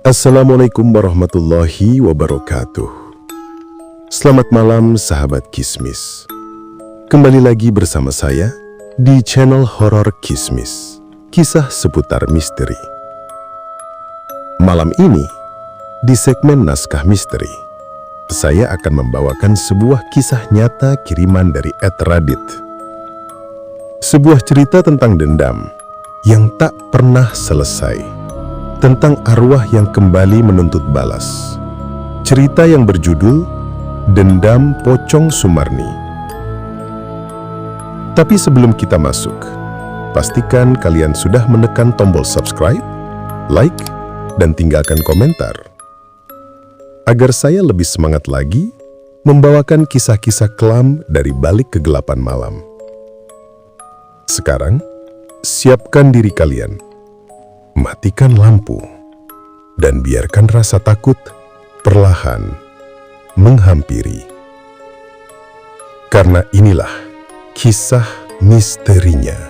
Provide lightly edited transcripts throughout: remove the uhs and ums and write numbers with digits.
Assalamualaikum warahmatullahi wabarakatuh. Selamat malam sahabat Kismis. Kembali lagi bersama saya di channel Horor Kismis, kisah seputar misteri. Malam ini, di segmen Naskah Misteri, saya akan membawakan sebuah kisah nyata kiriman dari @radit. Sebuah cerita tentang dendam yang tak pernah selesai. Tentang arwah yang kembali menuntut balas. Cerita yang berjudul Dendam Pocong Sumarni. Tapi sebelum kita masuk, pastikan kalian sudah menekan tombol subscribe, like, dan tinggalkan komentar, agar saya lebih semangat lagi membawakan kisah-kisah kelam dari balik kegelapan malam. Sekarang, siapkan diri kalian. Matikan lampu dan biarkan rasa takut perlahan menghampiri. Karena inilah kisah misterinya.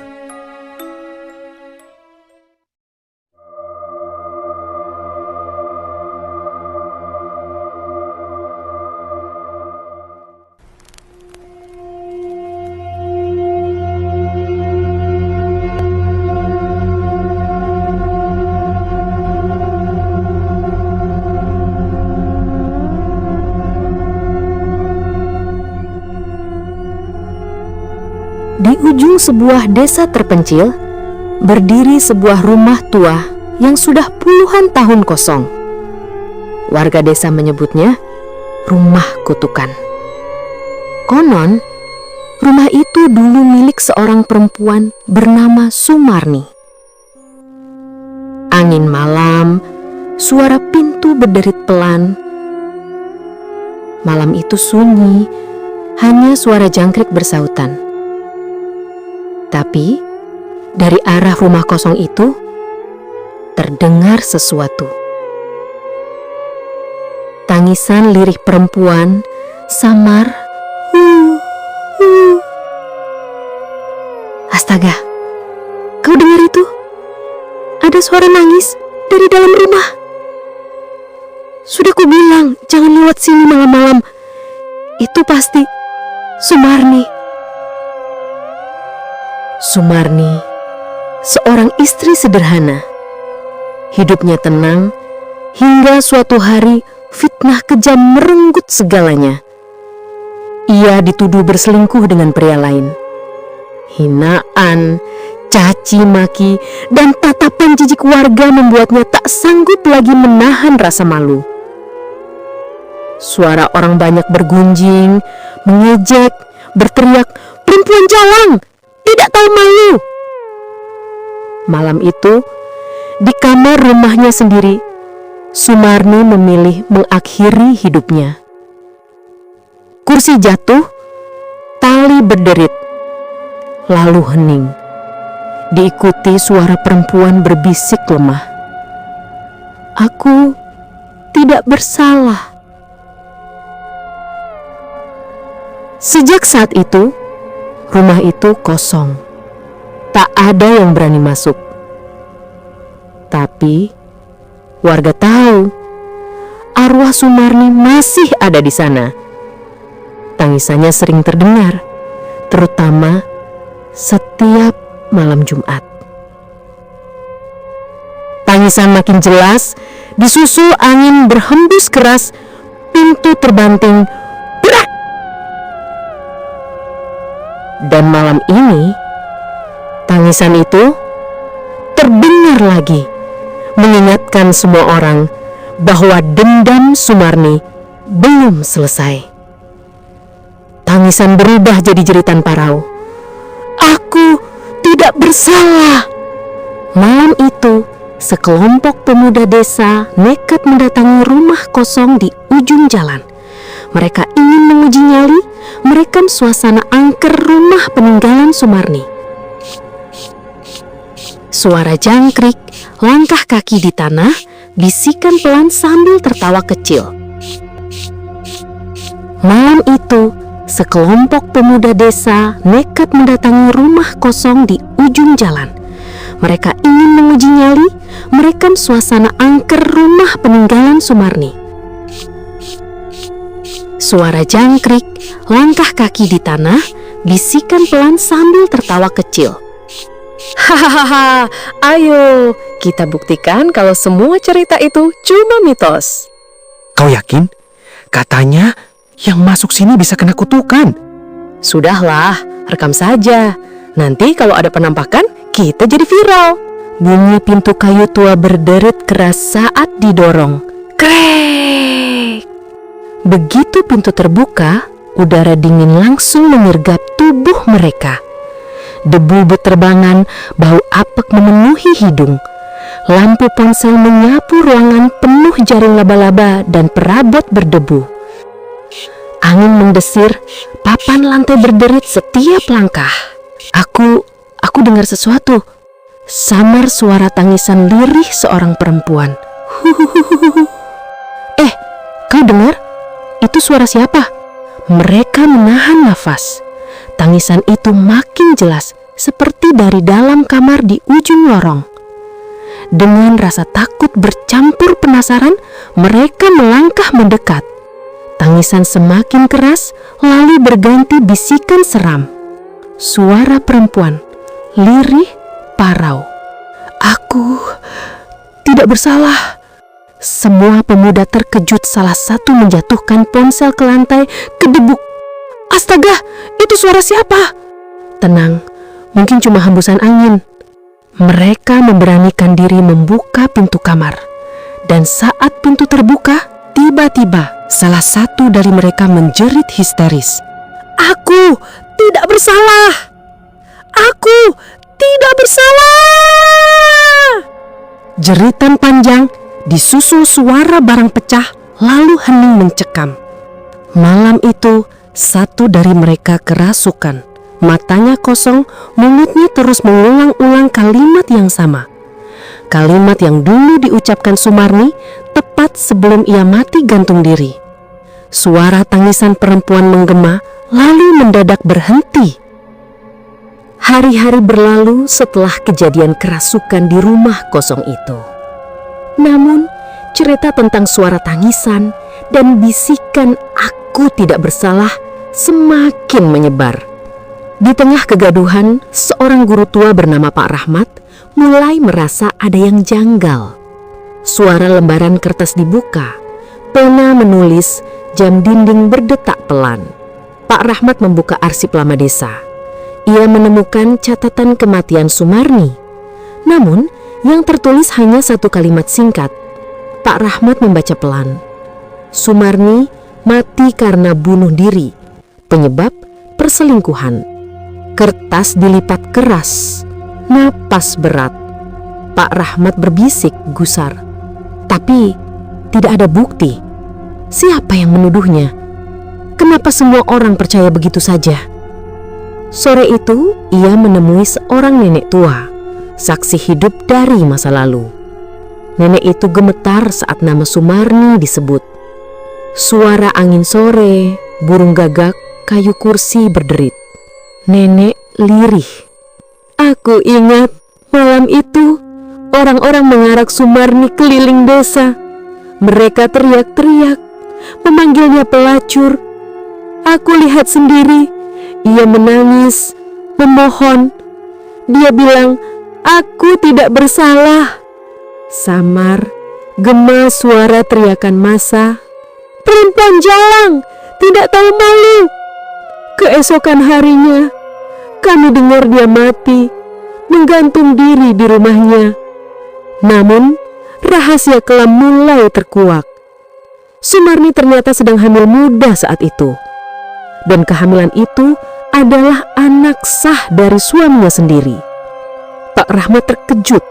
Di ujung sebuah desa terpencil, berdiri sebuah rumah tua yang sudah puluhan tahun kosong. Warga desa menyebutnya rumah kutukan. Konon, rumah itu dulu milik seorang perempuan bernama Sumarni. Angin malam, suara pintu berderit pelan. Malam itu sunyi, hanya suara jangkrik bersautan. Tapi, dari arah rumah kosong itu, terdengar sesuatu. Tangisan lirih perempuan, samar. Astaga, kau dengar itu? Ada suara nangis dari dalam rumah. Sudah kubilang, jangan lewat sini malam-malam. Itu pasti Sumarni. Sumarni, seorang istri sederhana. Hidupnya tenang, hingga suatu hari fitnah kejam merenggut segalanya. Ia dituduh berselingkuh dengan pria lain. Hinaan, caci maki, dan tatapan jijik warga membuatnya tak sanggup lagi menahan rasa malu. Suara orang banyak bergunjing, mengejek, berteriak, "Perempuan jalang! Tidak tahu malu!" Malam itu, di kamar rumahnya sendiri, Sumarni memilih mengakhiri hidupnya. Kursi jatuh, tali berderit, lalu hening. Diikuti suara perempuan berbisik lemah. "Aku tidak bersalah." Sejak saat itu, rumah itu kosong. Tak ada yang berani masuk. Tapi warga tahu arwah Sumarni masih ada di sana. Tangisannya sering terdengar, terutama setiap malam Jumat. Tangisan makin jelas, disusul angin berhembus keras, pintu terbanting. Dan malam ini, tangisan itu terdengar lagi, mengingatkan semua orang bahwa dendam Sumarni belum selesai. Tangisan berubah jadi jeritan parau. "Aku tidak bersalah." Malam itu, sekelompok pemuda desa nekat mendatangi rumah kosong di ujung jalan. Mereka ingin menguji nyali, merekam suasana angker rumah peninggalan Sumarni. Suara jangkrik, langkah kaki di tanah, bisikan pelan sambil tertawa kecil. Malam itu, sekelompok pemuda desa nekat mendatangi rumah kosong di ujung jalan. Mereka ingin menguji nyali, merekam suasana angker rumah peninggalan Sumarni. Suara jangkrik, langkah kaki di tanah, bisikan pelan sambil tertawa kecil. Hahaha, ayo kita buktikan kalau semua cerita itu cuma mitos. Kau yakin? Katanya yang masuk sini bisa kena kutukan. Sudahlah, rekam saja. Nanti kalau ada penampakan, kita jadi viral. Bunyi pintu kayu tua berderit keras saat didorong. Krek! Begitu pintu terbuka, udara dingin langsung menyergap tubuh mereka. Debu berterbangan, bau apek memenuhi hidung. Lampu ponsel menyapu ruangan penuh jaring laba-laba dan perabot berdebu. Angin mendesir, papan lantai berderit setiap langkah. Aku dengar sesuatu. Samar suara tangisan lirih seorang perempuan. Kau dengar? Itu suara siapa? Mereka menahan nafas. Tangisan itu makin jelas, seperti dari dalam kamar di ujung lorong. Dengan rasa takut bercampur penasaran, mereka melangkah mendekat. Tangisan semakin keras, lalu berganti bisikan seram. Suara perempuan, lirih, parau. Aku tidak bersalah. Semua pemuda terkejut, salah satu menjatuhkan ponsel ke lantai, kedebuk. Astaga, itu suara siapa? Tenang, mungkin cuma hembusan angin. Mereka memberanikan diri membuka pintu kamar. Dan saat pintu terbuka, tiba-tiba salah satu dari mereka menjerit histeris. Aku tidak bersalah! Aku tidak bersalah! Jeritan panjang disusul suara barang pecah, lalu hening mencekam. Malam itu, satu dari mereka kerasukan. Matanya kosong, mulutnya terus mengulang-ulang kalimat yang sama. Kalimat yang dulu diucapkan Sumarni tepat sebelum ia mati gantung diri. Suara tangisan perempuan menggema, lalu mendadak berhenti. Hari-hari berlalu setelah kejadian kerasukan di rumah kosong itu. Namun, cerita tentang suara tangisan dan bisikan "aku tidak bersalah" semakin menyebar. Di tengah kegaduhan, seorang guru tua bernama Pak Rahmat mulai merasa ada yang janggal. Suara lembaran kertas dibuka, pena menulis, jam dinding berdetak pelan. Pak Rahmat membuka arsip lama desa. Ia menemukan catatan kematian Sumarni. Namun, yang tertulis hanya satu kalimat singkat. Pak Rahmat membaca pelan. Sumarni mati karena bunuh diri. Penyebab perselingkuhan. Kertas dilipat keras. Napas berat. Pak Rahmat berbisik gusar. Tapi tidak ada bukti. Siapa yang menuduhnya? Kenapa semua orang percaya begitu saja? Sore itu ia menemui seorang nenek tua, saksi hidup dari masa lalu. Nenek itu gemetar saat nama Sumarni disebut. Suara angin sore, burung gagak, kayu kursi berderit. Nenek lirih. Aku ingat malam itu orang-orang mengarak Sumarni keliling desa. Mereka teriak-teriak, memanggilnya pelacur. Aku lihat sendiri, ia menangis, memohon. Dia bilang, "Aku tidak bersalah." Samar, gema suara teriakan massa. Perempuan jalang, tidak tahu malu. Keesokan harinya, kami dengar dia mati, menggantung diri di rumahnya. Namun, rahasia kelam mulai terkuak. Sumarni ternyata sedang hamil muda saat itu. Dan kehamilan itu adalah anak sah dari suaminya sendiri. Pak Rahmat terkejut.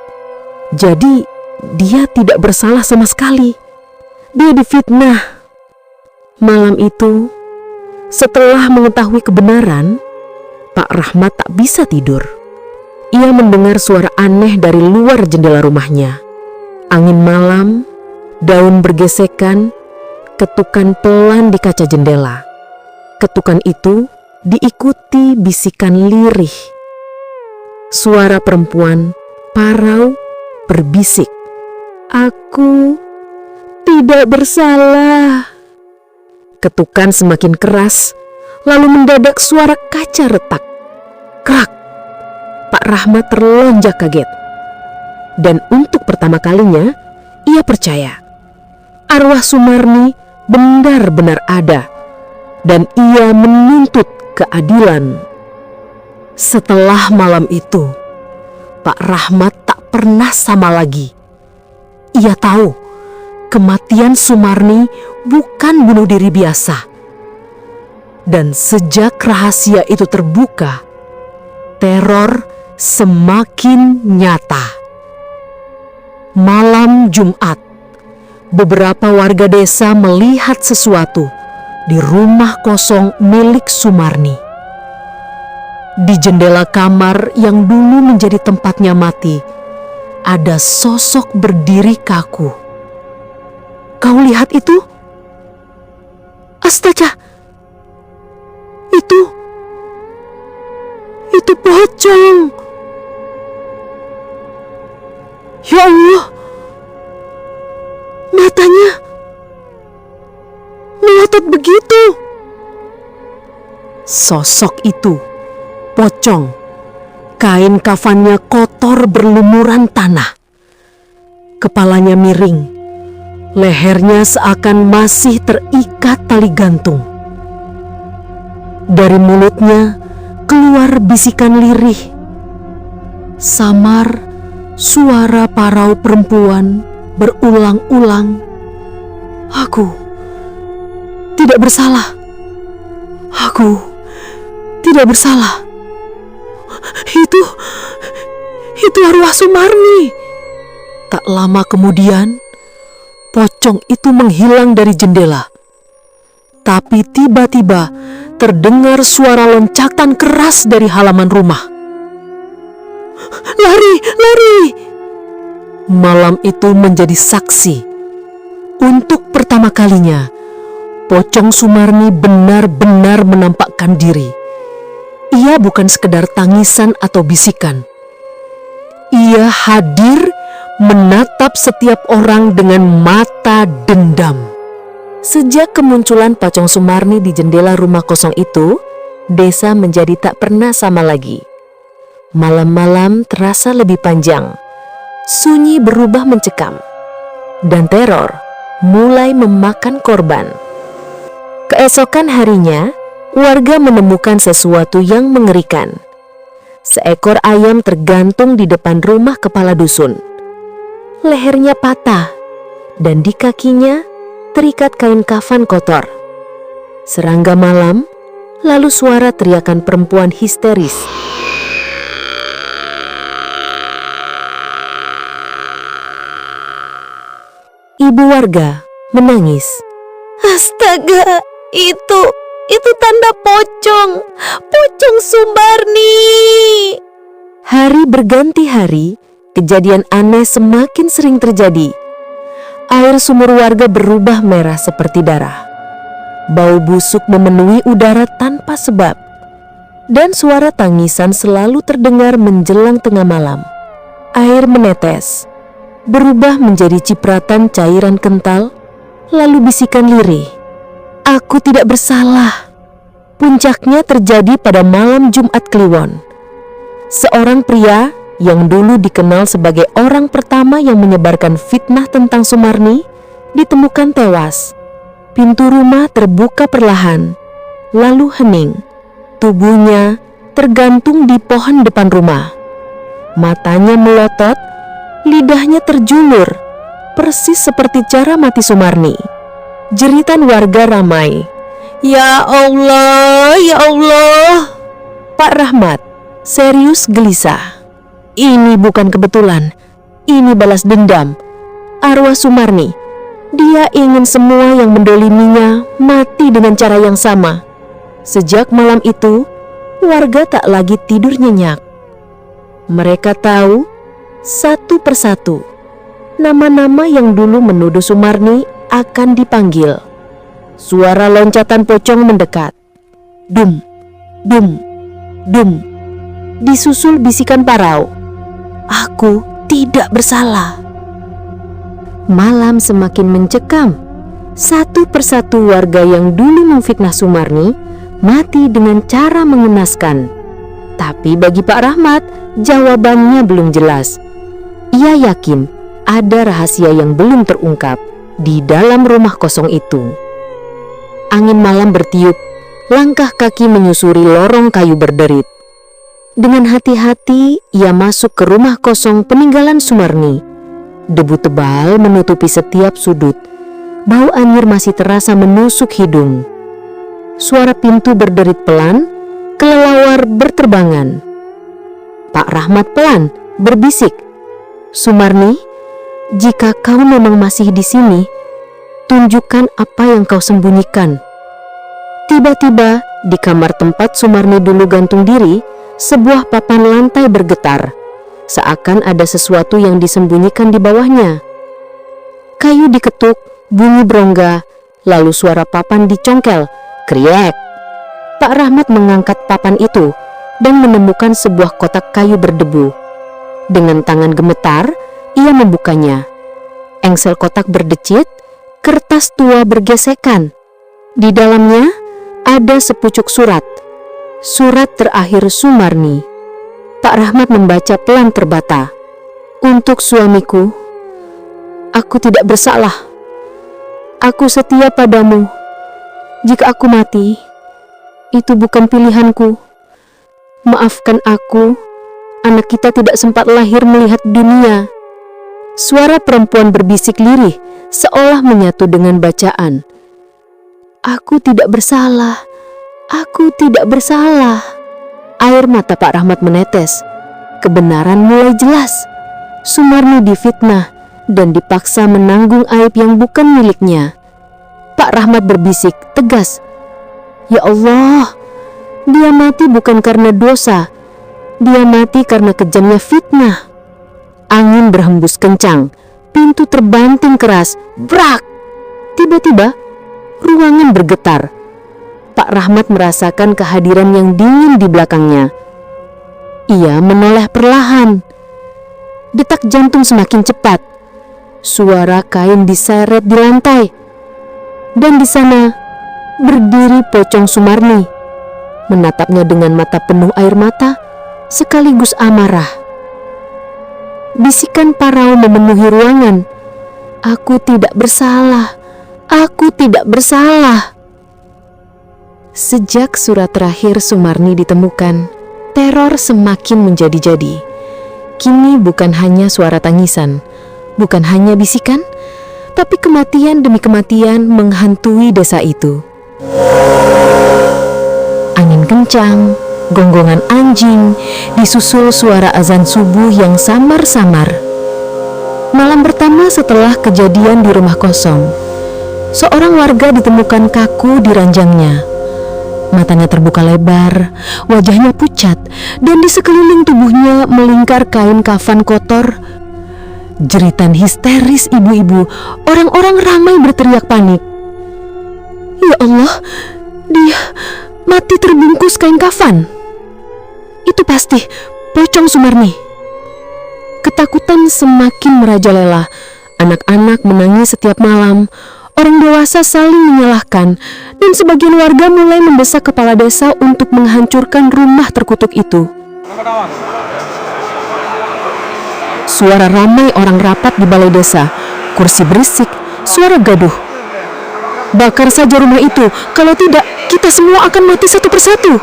Jadi, dia tidak bersalah sama sekali. Dia difitnah. Malam itu, setelah mengetahui kebenaran, Pak Rahmat tak bisa tidur. Ia mendengar suara aneh dari luar jendela rumahnya. Angin malam, daun bergesekan, ketukan pelan di kaca jendela. Ketukan itu diikuti bisikan lirih. Suara perempuan, Parau berbisik, "Aku tidak bersalah." Ketukan semakin keras, lalu mendadak suara kaca retak. Krak! Pak Rahmat terlonjak kaget. Dan untuk pertama kalinya, ia percaya arwah Sumarni benar-benar ada dan ia menuntut keadilan. Setelah malam itu, Pak Rahmat tak pernah sama lagi. Ia tahu kematian Sumarni bukan bunuh diri biasa. Dan sejak rahasia itu terbuka, teror semakin nyata. Malam Jumat, beberapa warga desa melihat sesuatu di rumah kosong milik Sumarni. Di jendela kamar yang dulu menjadi tempatnya mati, ada sosok berdiri kaku. "Kau lihat itu? Astaga! Itu pocong! Ya Allah! Matanya melotot begitu!" Sosok itu pocong. Kain kafannya kotor berlumuran tanah. Kepalanya miring. Lehernya seakan masih terikat tali gantung. Dari mulutnya keluar bisikan lirih. Samar suara parau perempuan berulang-ulang. "Aku tidak bersalah. Aku tidak bersalah. Itu arwah Sumarni." Tak lama kemudian, pocong itu menghilang dari jendela. Tapi tiba-tiba terdengar suara loncatan keras dari halaman rumah. "Lari, lari!" Malam itu menjadi saksi. Untuk pertama kalinya, pocong Sumarni benar-benar menampakkan diri. Ia bukan sekedar tangisan atau bisikan. Ia hadir menatap setiap orang dengan mata dendam. Sejak kemunculan pocong Sumarni di jendela rumah kosong itu, desa menjadi tak pernah sama lagi. Malam-malam terasa lebih panjang, sunyi berubah mencekam, dan teror mulai memakan korban. Keesokan harinya, warga menemukan sesuatu yang mengerikan. Seekor ayam tergantung di depan rumah kepala dusun. Lehernya patah, dan di kakinya terikat kain kafan kotor. Serangga malam, lalu suara teriakan perempuan histeris. Ibu warga menangis. "Astaga, itu tanda pocong Sumarni." Hari berganti hari, kejadian aneh semakin sering terjadi. Air sumur warga berubah merah seperti darah. Bau busuk memenuhi udara tanpa sebab. Dan suara tangisan selalu terdengar menjelang tengah malam. Air menetes, berubah menjadi cipratan cairan kental, lalu bisikan lirih. "Aku tidak bersalah." Puncaknya terjadi pada malam Jumat Kliwon. Seorang pria yang dulu dikenal sebagai orang pertama yang menyebarkan fitnah tentang Sumarni ditemukan tewas. Pintu rumah terbuka perlahan, lalu hening. Tubuhnya tergantung di pohon depan rumah. Matanya melotot, lidahnya terjulur, persis seperti cara mati Sumarni. Jeritan warga ramai. "Ya Allah, ya Allah!" Pak Rahmat serius gelisah. Ini bukan kebetulan, ini balas dendam. Arwah Sumarni, dia ingin semua yang mendoliminya mati dengan cara yang sama. Sejak malam itu, warga tak lagi tidur nyenyak. Mereka tahu satu persatu nama-nama yang dulu menuduh Sumarni akan dipanggil. Suara loncatan pocong mendekat. Dum, dum, dum. Disusul bisikan parau. Aku tidak bersalah. Malam semakin mencekam. Satu persatu warga yang dulu memfitnah Sumarni mati dengan cara mengenaskan. Tapi bagi Pak Rahmat, jawabannya belum jelas. Ia yakin ada rahasia yang belum terungkap di dalam rumah kosong itu. Angin malam bertiup, langkah kaki menyusuri lorong kayu berderit. Dengan hati-hati, ia masuk ke rumah kosong peninggalan Sumarni. Debu tebal menutupi setiap sudut. Bau anyir masih terasa menusuk hidung. Suara pintu berderit pelan, kelelawar berterbangan. Pak Rahmat pelan berbisik, "Sumarni, jika kau memang masih di sini, tunjukkan apa yang kau sembunyikan." Tiba-tiba di kamar tempat Sumarni dulu gantung diri, sebuah papan lantai bergetar, seakan ada sesuatu yang disembunyikan di bawahnya. Kayu diketuk, bunyi berongga, lalu suara papan dicongkel, kriek. Pak Rahmat mengangkat papan itu dan menemukan sebuah kotak kayu berdebu. Dengan tangan gemetar, ia membukanya. Engsel kotak berdecit, kertas tua bergesekan. Di dalamnya ada sepucuk surat. Surat terakhir Sumarni. Pak Rahmat membaca pelan terbata. "Untuk suamiku, aku tidak bersalah. Aku setia padamu. Jika aku mati, itu bukan pilihanku. Maafkan aku, anak kita tidak sempat lahir melihat dunia." Suara perempuan berbisik lirih, seolah menyatu dengan bacaan. "Aku tidak bersalah. Aku tidak bersalah." Air mata Pak Rahmat menetes. Kebenaran mulai jelas. Sumarni difitnah dan dipaksa menanggung aib yang bukan miliknya. Pak Rahmat berbisik tegas, "Ya Allah, dia mati bukan karena dosa. Dia mati karena kejamnya fitnah." Angin berhembus kencang, pintu terbanting keras, brak. Tiba-tiba, ruangan bergetar. Pak Rahmat merasakan kehadiran yang dingin di belakangnya. Ia menoleh perlahan. Detak jantung semakin cepat. Suara kain diseret di lantai. Dan di sana berdiri pocong Sumarni, menatapnya dengan mata penuh air mata sekaligus amarah. Bisikan parau memenuhi ruangan. "Aku tidak bersalah. Aku tidak bersalah." Sejak surat terakhir Sumarni ditemukan, teror semakin menjadi-jadi. Kini bukan hanya suara tangisan, bukan hanya bisikan, tapi kematian demi kematian menghantui desa itu. Angin kencang, gonggongan anjing, disusul suara azan subuh yang samar-samar. Malam pertama setelah kejadian di rumah kosong, seorang warga ditemukan kaku di ranjangnya. Matanya terbuka lebar, wajahnya pucat, dan di sekeliling tubuhnya melingkar kain kafan kotor. Jeritan histeris ibu-ibu, orang-orang ramai berteriak panik. "Ya Allah, dia mati terbungkus kain kafan. Itu pasti pocong Sumarni." Ketakutan semakin merajalela. Anak-anak menangis setiap malam. Orang dewasa saling menyalahkan, dan sebagian warga mulai mendesak kepala desa untuk menghancurkan rumah terkutuk itu. Suara ramai orang rapat di balai desa, kursi berisik, suara gaduh. "Bakar saja rumah itu, kalau tidak kita semua akan mati satu persatu."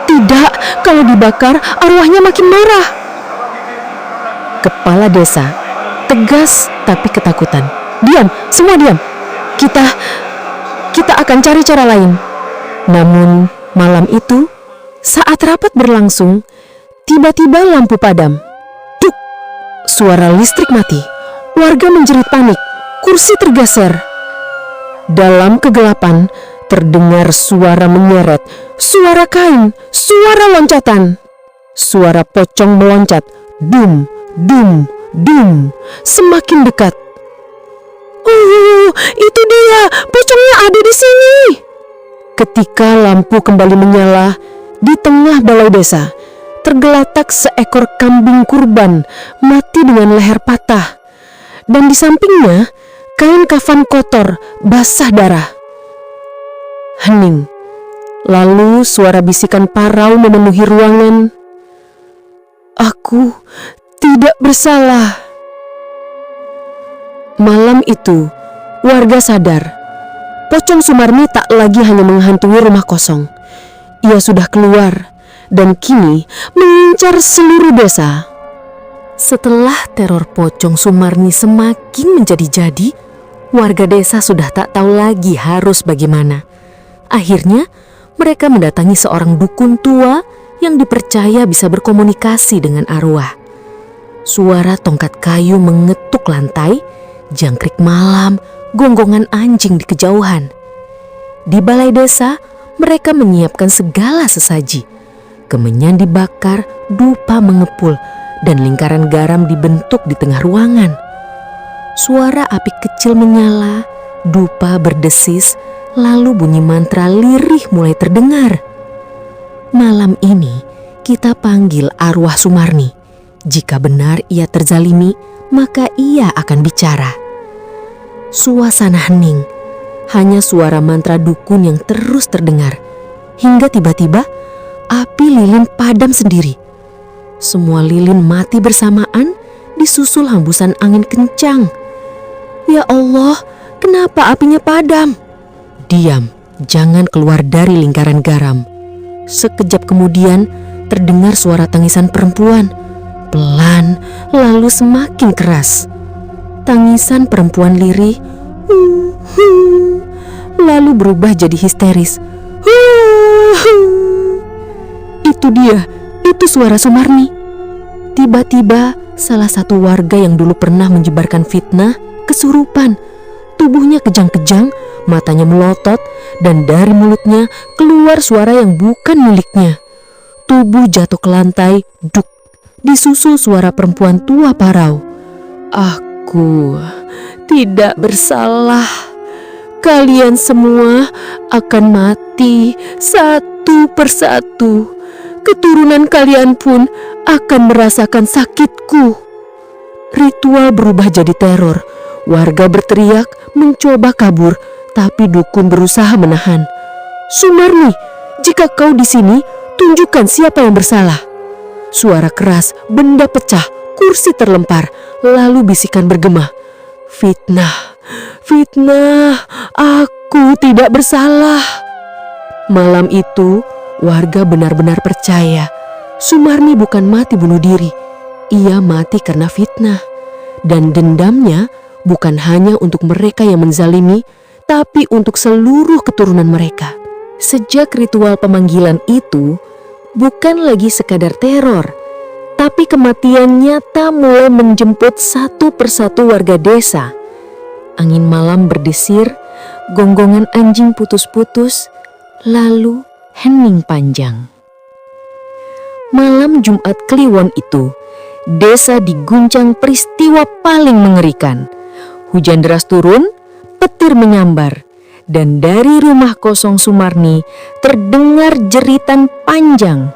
"Tidak, kalau dibakar arwahnya makin marah." Kepala desa tegas tapi ketakutan. "Diam, semua diam. Kita akan cari cara lain." Namun malam itu, saat rapat berlangsung, tiba-tiba lampu padam. Duk! Suara listrik mati. Warga menjerit panik. Kursi tergeser. Dalam kegelapan terdengar suara menyeret, suara kain, suara loncatan. Suara pocong meloncat. Dum, dum, dum. Semakin dekat. "Oh, itu dia, pocongnya ada di sini." Ketika lampu kembali menyala di tengah balai desa, tergeletak seekor kambing kurban mati dengan leher patah, dan di sampingnya kain kafan kotor basah darah. Hening. Lalu suara bisikan parau memenuhi ruangan. Aku tidak bersalah. Malam itu, warga sadar. Pocong Sumarni tak lagi hanya menghantui rumah kosong. Ia sudah keluar dan kini mengincar seluruh desa. Setelah teror Pocong Sumarni semakin menjadi-jadi, warga desa sudah tak tahu lagi harus bagaimana. Akhirnya, mereka mendatangi seorang dukun tua yang dipercaya bisa berkomunikasi dengan arwah. Suara tongkat kayu mengetuk lantai, jangkrik malam, gonggongan anjing di kejauhan. Di balai desa, mereka menyiapkan segala sesaji. Kemenyan dibakar, dupa mengepul, dan lingkaran garam dibentuk di tengah ruangan. Suara api kecil menyala, dupa berdesis, lalu bunyi mantra lirih mulai terdengar. Malam ini kita panggil arwah Sumarni. Jika benar ia terzalimi, maka ia akan bicara. Suasana hening, hanya suara mantra dukun yang terus terdengar. Hingga tiba-tiba api lilin padam sendiri. Semua lilin mati bersamaan, disusul hembusan angin kencang. Ya Allah, kenapa apinya padam? Diam, jangan keluar dari lingkaran garam. Sekejap kemudian terdengar suara tangisan perempuan. Pelan, lalu semakin keras. Tangisan perempuan lirih, lalu berubah jadi histeris. Itu dia, itu suara Sumarni. Tiba-tiba salah satu warga yang dulu pernah menyebarkan fitnah kesurupan. Tubuhnya kejang-kejang, matanya melotot, dan dari mulutnya keluar suara yang bukan miliknya. Tubuh jatuh ke lantai, duk, disusul suara perempuan tua parau. Aku tidak bersalah. Kalian semua akan mati satu persatu. Keturunan kalian pun akan merasakan sakitku. Ritual berubah jadi teror. Warga berteriak, mencoba kabur, tapi dukun berusaha menahan. Sumarni, jika kau di sini, tunjukkan siapa yang bersalah. Suara keras, benda pecah, kursi terlempar, lalu bisikan bergema. Fitnah, fitnah, aku tidak bersalah. Malam itu, warga benar-benar percaya Sumarni bukan mati bunuh diri. Ia mati karena fitnah. Dan dendamnya bukan hanya untuk mereka yang menzalimi, tapi untuk seluruh keturunan mereka. Sejak ritual pemanggilan itu, bukan lagi sekadar teror, tapi kematian nyata mulai menjemput satu persatu warga desa. Angin malam berdesir, gonggongan anjing putus-putus, lalu hening panjang. Malam Jumat Kliwon itu, desa diguncang peristiwa paling mengerikan. Hujan deras turun, petir menyambar, dan dari rumah kosong Sumarni terdengar jeritan panjang.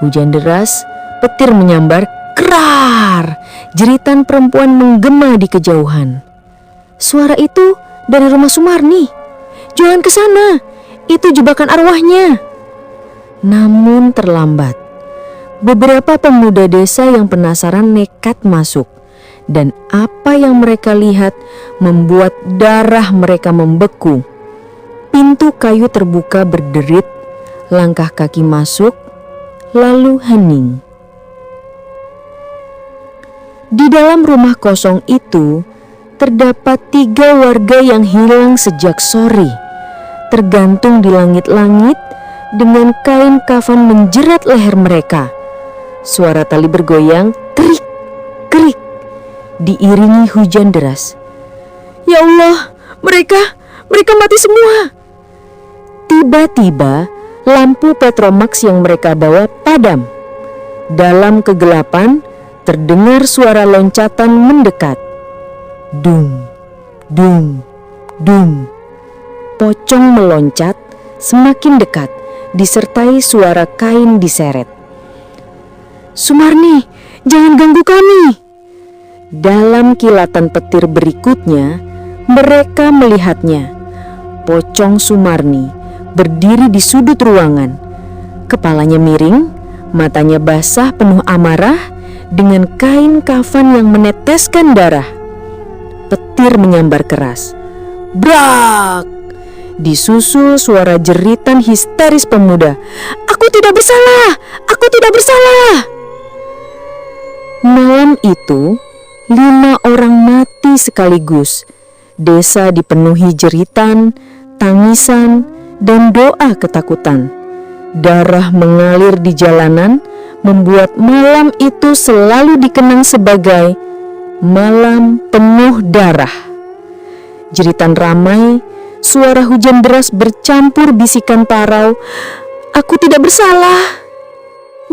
Hujan deras, petir menyambar, krar, jeritan perempuan menggema di kejauhan. Suara itu dari rumah Sumarni. Jangan ke sana, itu jebakan arwahnya. Namun terlambat. Beberapa pemuda desa yang penasaran nekat masuk. Dan apa yang mereka lihat membuat darah mereka membeku. Pintu kayu terbuka berderit, langkah kaki masuk, lalu hening. Di dalam rumah kosong itu, terdapat 3 warga yang hilang sejak sore, tergantung di langit-langit dengan kain kafan menjerat leher mereka. Suara tali bergoyang, kerik, kerik, diiringi hujan deras. Ya Allah, mereka mati semua. Tiba-tiba lampu Petromax yang mereka bawa padam. Dalam kegelapan terdengar suara loncatan mendekat. Dung, dung, dung. Pocong meloncat semakin dekat, disertai suara kain diseret. "Sumarni, jangan ganggu kami." Dalam kilatan petir berikutnya, mereka melihatnya. Pocong Sumarni berdiri di sudut ruangan. Kepalanya miring, matanya basah penuh amarah dengan kain kafan yang meneteskan darah. Petir menyambar keras. Brak! Disusul suara jeritan histeris pemuda. "Aku tidak bersalah! Aku tidak bersalah!" Malam itu, 5 orang mati sekaligus. Desa dipenuhi jeritan, tangisan, dan doa ketakutan. Darah mengalir di jalanan, membuat malam itu selalu dikenang sebagai malam penuh darah. Jeritan ramai, suara hujan deras bercampur bisikan parau, "Aku tidak bersalah."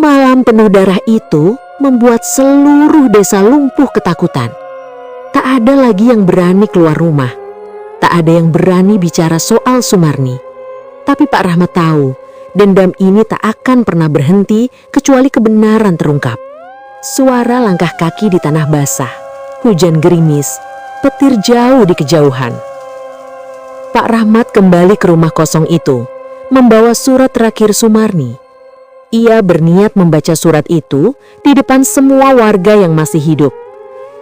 Malam penuh darah itu membuat seluruh desa lumpuh ketakutan. Tak ada lagi yang berani keluar rumah. Tak ada yang berani bicara soal Sumarni. Tapi Pak Rahmat tahu, dendam ini tak akan pernah berhenti kecuali kebenaran terungkap. Suara langkah kaki di tanah basah, hujan gerimis, petir jauh di kejauhan. Pak Rahmat kembali ke rumah kosong itu, membawa surat terakhir Sumarni. Ia berniat membaca surat itu di depan semua warga yang masih hidup.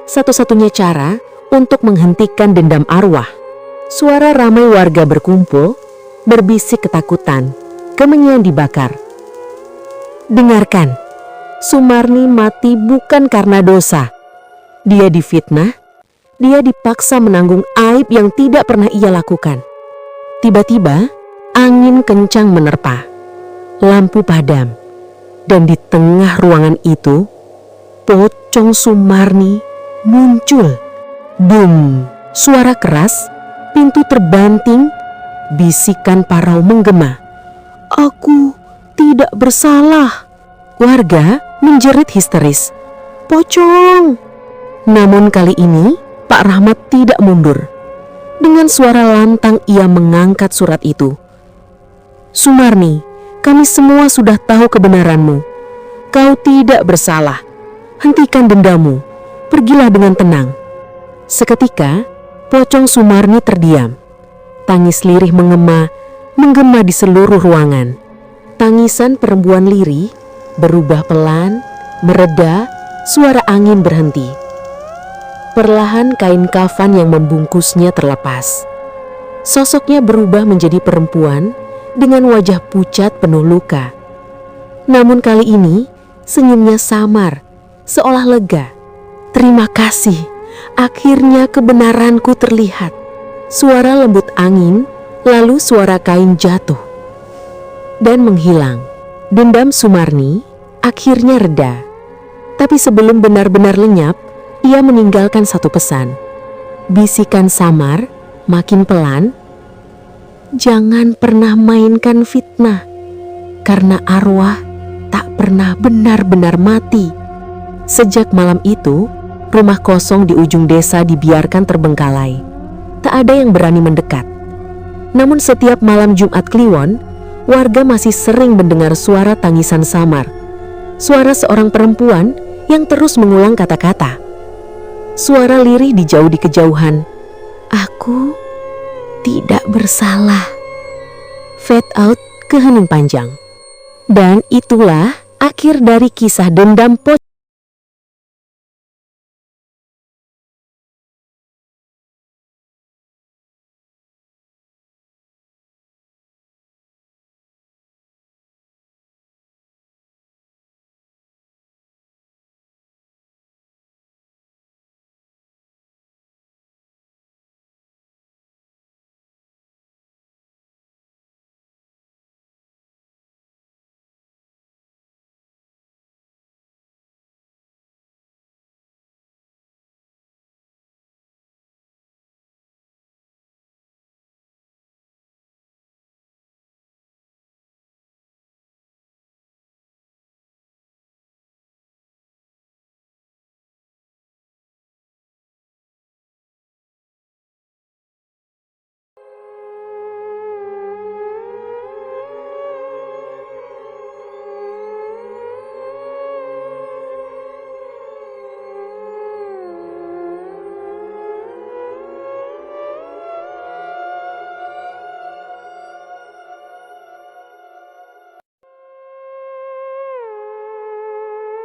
Satu-satunya cara untuk menghentikan dendam arwah. Suara ramai warga berkumpul, berbisik ketakutan, kemenyan dibakar. "Dengarkan, Sumarni mati bukan karena dosa. Dia difitnah, dia dipaksa menanggung aib yang tidak pernah ia lakukan." Tiba-tiba, angin kencang menerpa. Lampu padam, dan di tengah ruangan itu, pocong Sumarni muncul. Bum! Suara keras, pintu terbanting, bisikan parau menggema. "Aku tidak bersalah." Warga menjerit histeris, "Pocong!" Namun kali ini, Pak Rahmat tidak mundur. Dengan suara lantang ia mengangkat surat itu. "Sumarni, kami semua sudah tahu kebenaranmu. Kau tidak bersalah. Hentikan dendamu. Pergilah dengan tenang." Seketika, pocong Sumarni terdiam. Tangis lirih menggema di seluruh ruangan. Tangisan perempuan lirih berubah pelan, mereda, suara angin berhenti. Perlahan kain kafan yang membungkusnya terlepas. Sosoknya berubah menjadi perempuan dengan wajah pucat penuh luka. Namun kali ini senyumnya samar, seolah lega. "Terima kasih, akhirnya kebenaranku terlihat." Suara lembut angin, lalu suara kain jatuh dan menghilang. Dendam Sumarni akhirnya reda. Tapi sebelum benar-benar lenyap, ia meninggalkan satu pesan. Bisikan samar, makin pelan, "Jangan pernah mainkan fitnah, karena arwah tak pernah benar-benar mati." Sejak malam itu, rumah kosong di ujung desa dibiarkan terbengkalai. Tak ada yang berani mendekat. Namun setiap malam Jumat Kliwon, warga masih sering mendengar suara tangisan samar. Suara seorang perempuan yang terus mengulang kata-kata. Suara lirih di kejauhan. "Aku tidak bersalah." Fade out ke hening panjang. Dan itulah akhir dari kisah dendam pocong